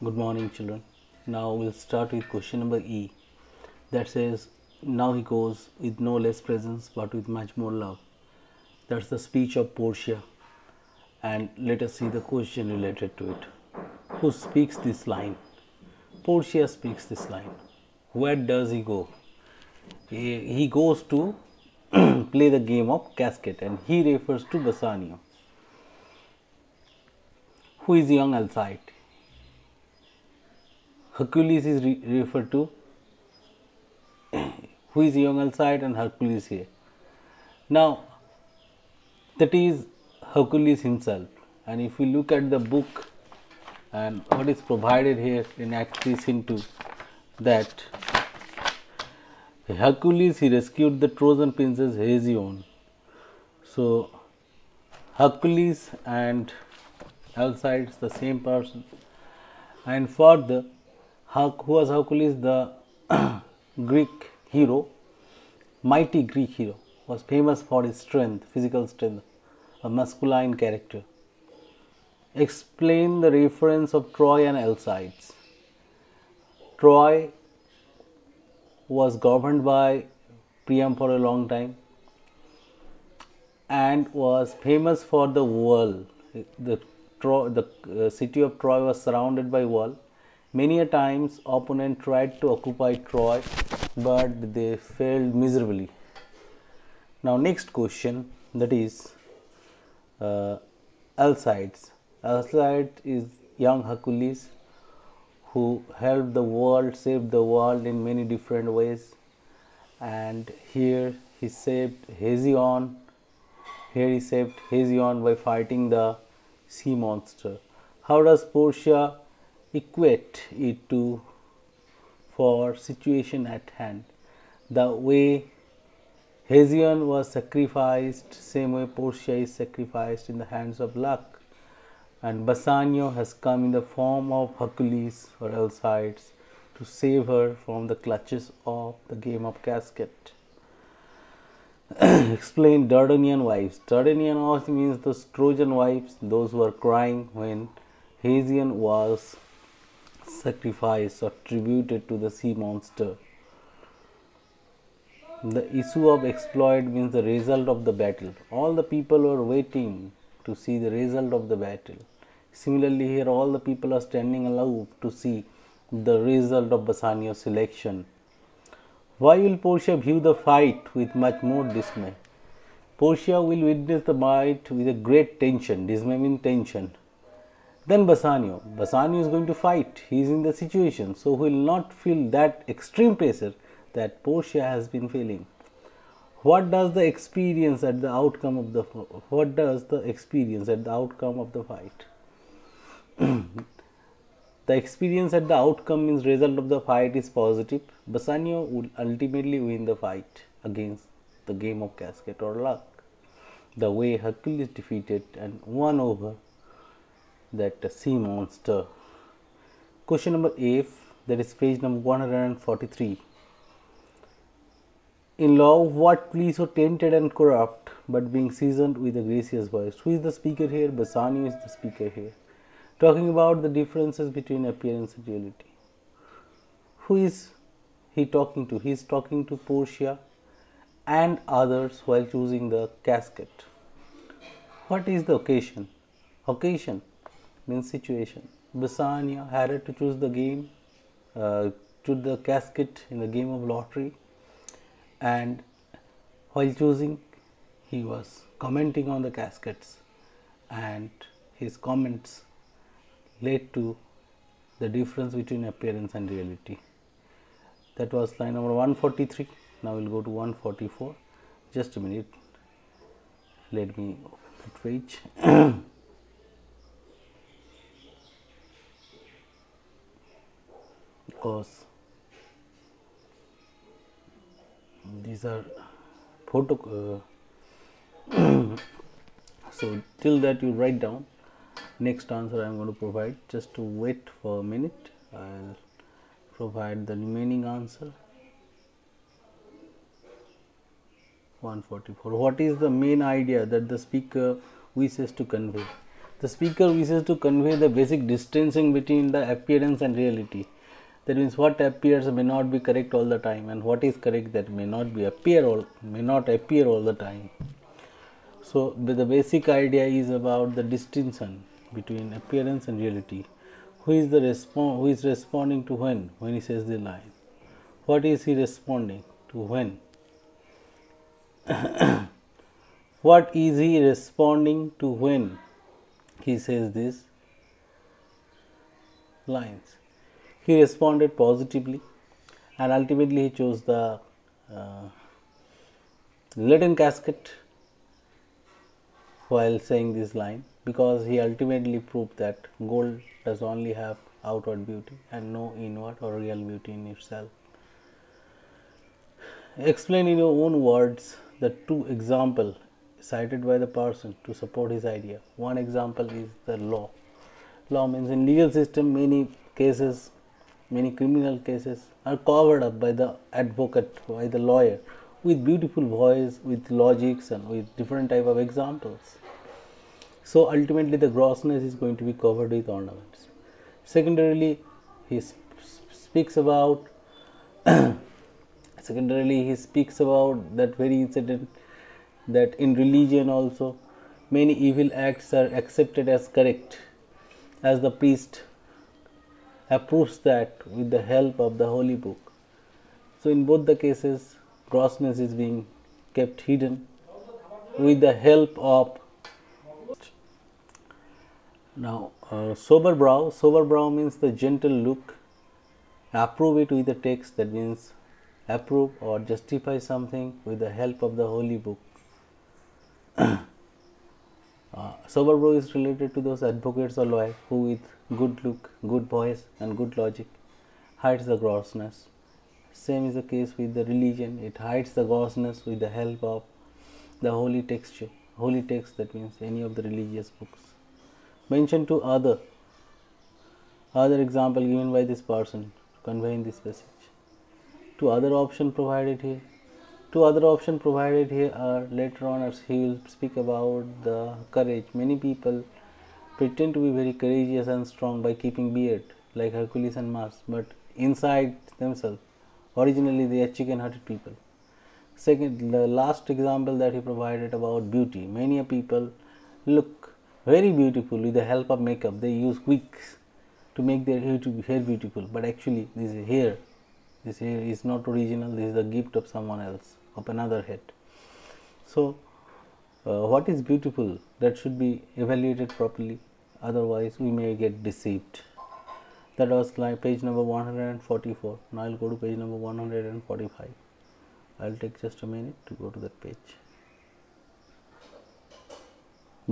Good morning, children. Now we'll start with question number E that says, now he goes with no less presence but with much more love. That's the speech of Portia, and let us see the question related to it. Who speaks this line? Portia speaks this line. Where does he go? He goes to play the game of casket, and he refers to Bassanio. Who is young Alcide? Hercules is referred to. Who is young Alcide and Hercules here? Now, that is Hercules himself. And if we look at the book and what is provided here in Act 3, Scene 2, that Hercules, he rescued the Trojan princess Hesione. So, Hercules and Alcide is the same person. And further, who was Hercules? The Greek hero, mighty Greek hero, was famous for his strength, physical strength, a masculine character. Explain the reference of Troy and Alcides. Troy was governed by Priam for a long time and was famous for the wall. The city of Troy was surrounded by wall. Many a times opponent tried to occupy Troy, but they failed miserably. Now next question, that is Alcides. Alcide is young Hercules who helped the world, saved the world in many different ways, and here he saved Hesione. Here he saved Hesione by fighting the sea monster. How does Portia equate it to for situation at hand? The way Hesione was sacrificed, same way Portia is sacrificed in the hands of luck, and Bassanio has come in the form of Hercules or Alcides to save her from the clutches of the game of casket. Explain Dardanian wives. Dardanian also means the Trojan wives, those who are crying when Hesione was sacrificed or tributed to the sea monster. The issue of exploit means the result of the battle. All the people were waiting to see the result of the battle. Similarly, here all the people are standing aloof to see the result of Bassanio's selection. Why will Portia view the fight with much more dismay? Portia will witness the fight with a great tension. Dismay means tension. Then Bassanio is going to fight. He is in the situation, so he will not feel that extreme pressure that Portia has been feeling. What does the experience at the outcome of the fight? The experience at the outcome means result of the fight is positive. Bassanio would ultimately win the fight against the game of casket or luck, the way Hercules defeated and won over that sea monster. Question number F, that is page number 143. In love, what please so tainted and corrupt, but being seasoned with a gracious voice? Who is the speaker here? Bassanio is the speaker here, talking about the differences between appearance and reality. Who is he talking to? He is talking to Portia and others while choosing the casket. What is the occasion? Occasion means situation. Bassanio had to choose the game, to the casket in the game of lottery, and while choosing, he was commenting on the caskets, and his comments led to the difference between appearance and reality. That was line number 143. Now we'll go to 144. Just a minute. Let me open that page. Because these are photo. So till that you write down. Next answer I am going to provide. Just to wait for a minute. I'll provide the remaining answer. 144. What is the main idea that the speaker wishes to convey? The speaker wishes to convey the basic distinction between the appearance and reality. That means what appears may not be correct all the time, and what is correct that may not appear all the time. So the basic idea is about the distinction between appearance and reality. Who is responding to when he says the line? What is he responding to when? What is he responding to when he says these lines? He responded positively, and ultimately he chose the leaden casket while saying this line, because he ultimately proved that gold does only have outward beauty and no inward or real beauty in itself. Explain in your own words the two examples cited by the person to support his idea. One example is the law. Law means in legal system many criminal cases are covered up by the advocate, by the lawyer, with beautiful voice, with logics and with different type of examples. So ultimately the grossness is going to be covered with ornaments. Secondarily, he speaks about that very incident, that in religion also many evil acts are accepted as correct, as the priest approves that with the help of the holy book. So in both the cases, grossness is being kept hidden with the help of sober brow. Sober brow means the gentle look. Approve it with the text, that means approve or justify something with the help of the holy book. Sober brow is related to those advocates or lawyers who with good look, good voice and good logic hides the grossness. Same is the case with the religion. It hides the grossness with the help of the holy text, that means any of the religious books. Mention to other example given by this person conveying this message. Two other options provided here are later on, as he will speak about the courage. Many people pretend to be very courageous and strong by keeping beard like Hercules and Mars, but inside themselves originally they are chicken-hearted people. Second, the last example that he provided about beauty. Many people look very beautiful with the help of makeup. They use wigs to make their hair beautiful, but actually this hair is not original. This is the gift of someone else, of another head. So what is beautiful, that should be evaluated properly, otherwise we may get deceived. That was like page number 144. Now I'll go to page number 145. I'll take just a minute to go to that page.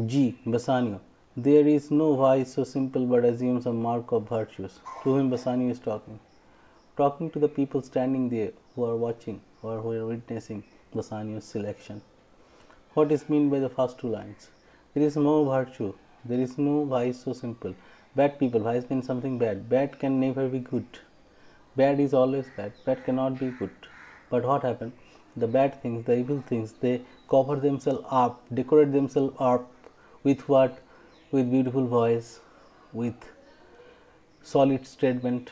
G. Bassanio. There is no vice so simple but assumes a mark of virtues. To whom Bassanio is talking? Talking to the people standing there who are watching or who are witnessing Bassanio's selection. What is meant by the first two lines? There is no virtue. There is no vice so simple. Bad people. Vice means something bad. Bad can never be good. Bad is always bad. Bad cannot be good. But what happened? The bad things, the evil things, they cover themselves up, decorate themselves up with what? With beautiful voice, with solid statement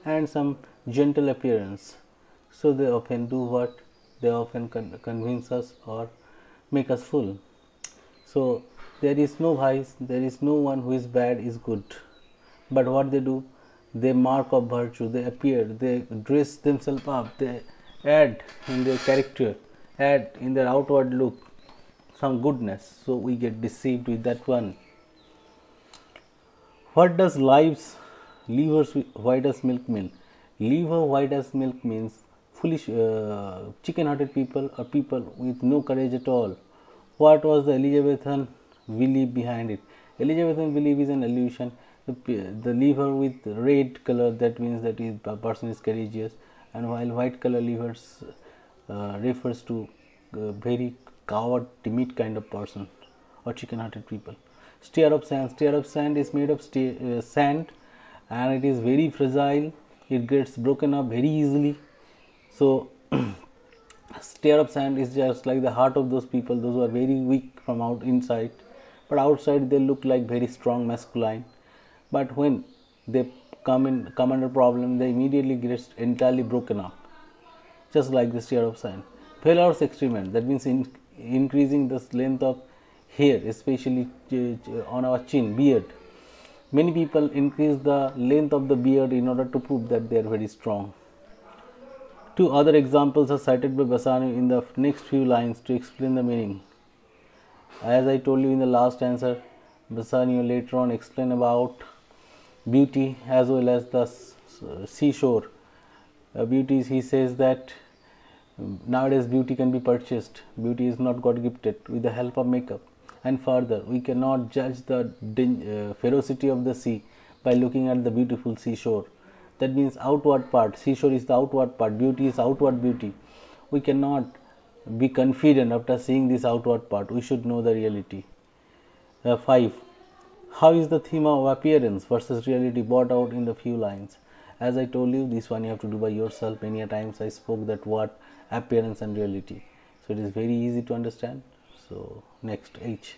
and some gentle appearance. So they often do what? They often convince us or make us fool. So there is no vice, there is no one who is bad is good. But what they do? They mark of virtue, they appear, they dress themselves up, they add in their character, add in their outward look some goodness. So we get deceived with that one. What does liver's white as milk mean? Liver white as milk means foolish, chicken-hearted people or people with no courage at all. What was the Elizabethan belief behind it? Elizabethan belief is an illusion. The liver with red color, that means that a person is courageous, and while white color livers refers to very coward, timid kind of person or chicken-hearted people. Stair of sand is made of sand, and it is very fragile. It gets broken up very easily. So stair of sand is just like the heart of those people, those who are very weak from out inside, but outside they look like very strong masculine, but when they come under problem, they immediately get entirely broken up, just like the steer of sand. Phalanx excrement, that means increasing the length of hair, especially on our chin, beard. Many people increase the length of the beard in order to prove that they are very strong. Two other examples are cited by Bassanio in the next few lines to explain the meaning. As I told you in the last answer, Bassanio later on explained about beauty as well as the seashore. Beauty, he says that nowadays beauty can be purchased. Beauty is not God gifted with the help of makeup. And further, we cannot judge the ferocity of the sea by looking at the beautiful seashore. That means outward part. Seashore is the outward part. Beauty is outward beauty. We cannot be confident after seeing this outward part. We should know the reality. 5. How is the theme of appearance versus reality brought out in the few lines? As I told you, this one you have to do by yourself. Many a times I spoke that word appearance and reality. So it is very easy to understand. So next, H.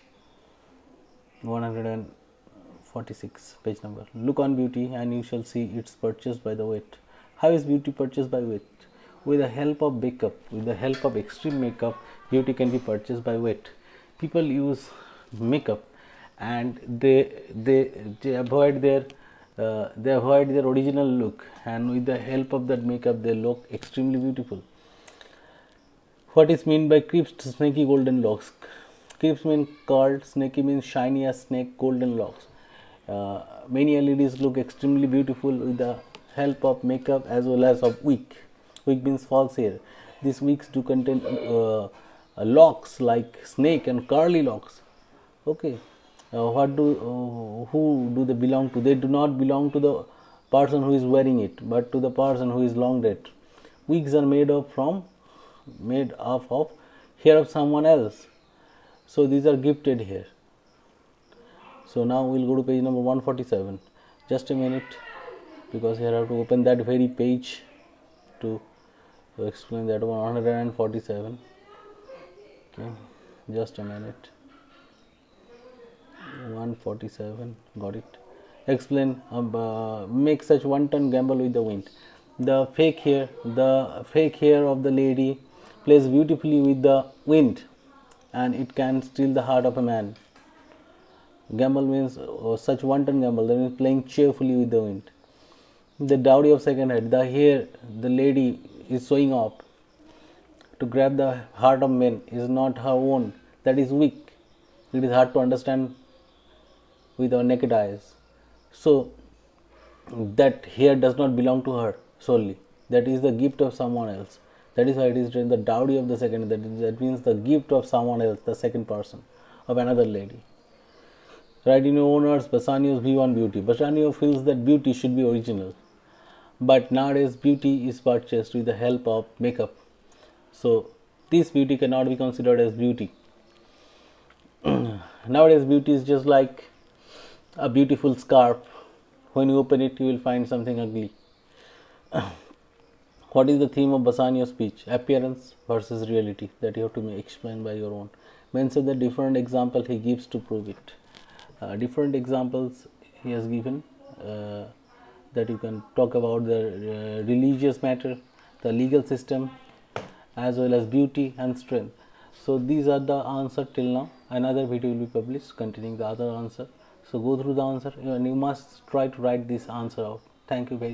146 page number. Look on beauty and you shall see it's purchased by the weight. How is beauty purchased by weight? With the help of makeup, with the help of extreme makeup, beauty can be purchased by weight. People use makeup and they avoid their original look, and with the help of that makeup they look extremely beautiful. What is meant by crisp, snaky, golden locks? Crisp means curled, snaky means shiny as snake, golden locks. Many ladies look extremely beautiful with the help of makeup as well as of wig. Wig means false hair. These wigs do contain locks like snake and curly locks. Okay. Who do they belong to? They do not belong to the person who is wearing it, but to the person who is long dead. Wigs are made of hair of someone else. So these are gifted hair. So now we'll go to page number 147. Just a minute, because here I have to open that very page to explain that 147. Okay, just a minute. 147, got it. Explain, make such wanton gamble with the wind. The fake hair of the lady plays beautifully with the wind, and it can steal the heart of a man. Gamble means such wanton gamble, that means playing cheerfully with the wind. The dowry of second hand, the hair the lady is showing off to grab the heart of men is not her own, that is weak. It is hard to understand with our naked eyes. So that hair does not belong to her solely, that is the gift of someone else. That is why it is written the dowry of the second. That means the gift of someone else, the second person, of another lady. Right in your own words, Bassanio's view on beauty. Bassanio feels that beauty should be original, but nowadays beauty is purchased with the help of makeup. So this beauty cannot be considered as beauty. Nowadays beauty is just like a beautiful scarf. When you open it, you will find something ugly. What is the theme of Bassanio's speech? Appearance versus reality. That you have to explain by your own. Mention the different example he gives to prove it. Different examples he has given that you can talk about the religious matter, the legal system, as well as beauty and strength. So these are the answer till now. Another video will be published containing the other answer. So go through the answer and you must try to write this answer out. Thank you very much.